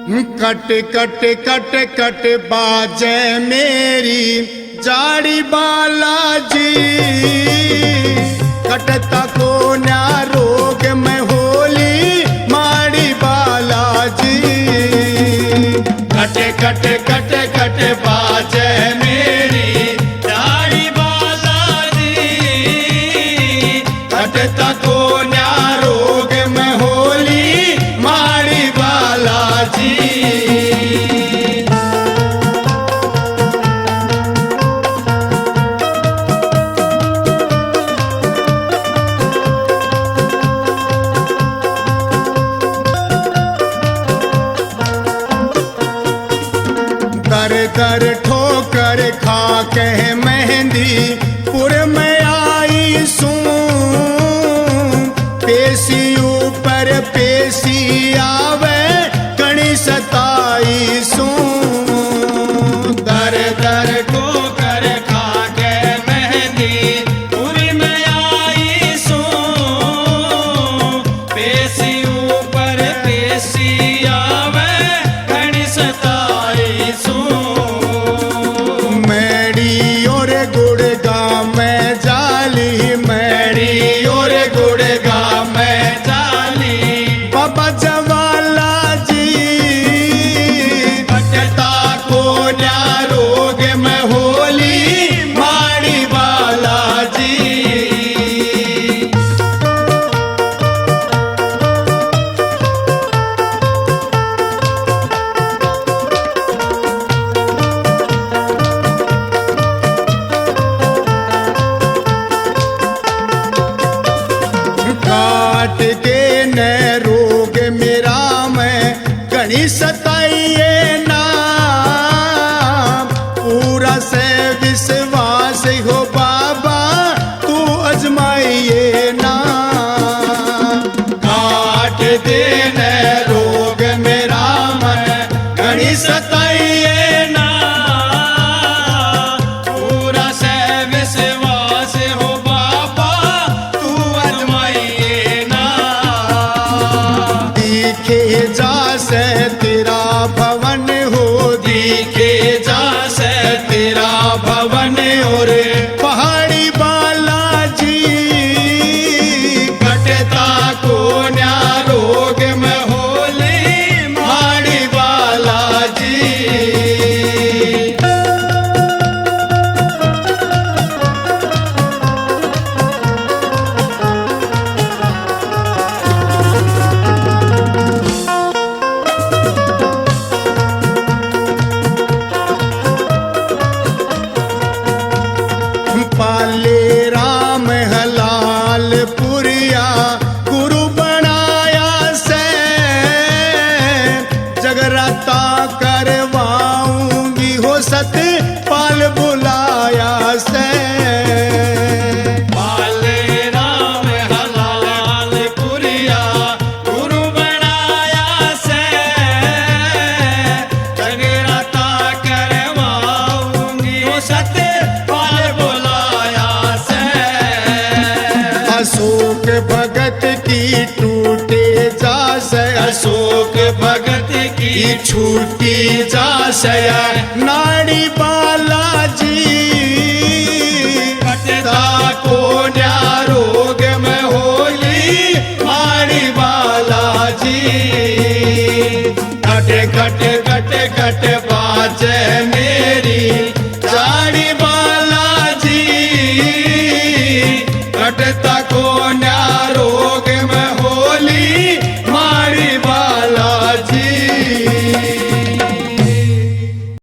Cut cut cut cut बाजे मेरी जाड़ी बालाजी, कटता को न्या रोग में होली माड़ी Balaji. Cut cut cut cut बाजे मेरी जाड़ी बालाजी, कटता को न्या रोग में होली माड़ी बालाजी। दर दर ठोकर खा के मेहंदी पुर में आई सूं, पेशी ऊपर पेशी आवे कणी सताई सूं। दर दर ठोकर खा के मेहंदी पूरी में आई सूं, पेशी ऊपर पेशी आवे घनी सताई सूं। मैडी और गुड़गा में जाली, मैडी और गुड़गा में जाली, बाबा जवाला जी, कटता को न्या रोग में होली माड़ी बालाजी। काट के न रोग मेरा मैं गणी सताइए ना, पूरा से विश्वास हो बाबा तू अजमाइए ना। काट देने रोग मेरा मन घनी सताइए ना, पूरा से विश्वास हो बाबा तू अजमाइए ना। दिखे जा से तेरा भवन हो, दिखे जा से तेरा भवन और पहाड़ी बालाजी, कटता को न्या रोग में होली माड़ी बालाजी। पाले राम हलाल पुरिया गुरु बनाया से, जगराता करवाऊंगी हो सत पाल बुलाया से। पाले राम हलाल पुरिया गुरु बनाया से, जगराता करवाऊंगी हो सत पाल बुलाया से। अशोक भगत की टूटे जा से, अशोक भगत की छूटी जा से नाड़ी बालाजी, कटता को न्या रोग में होली माड़ी Balaji. Cut cut cut cut बाजे मेरी जाड़ी बालाजी, कटता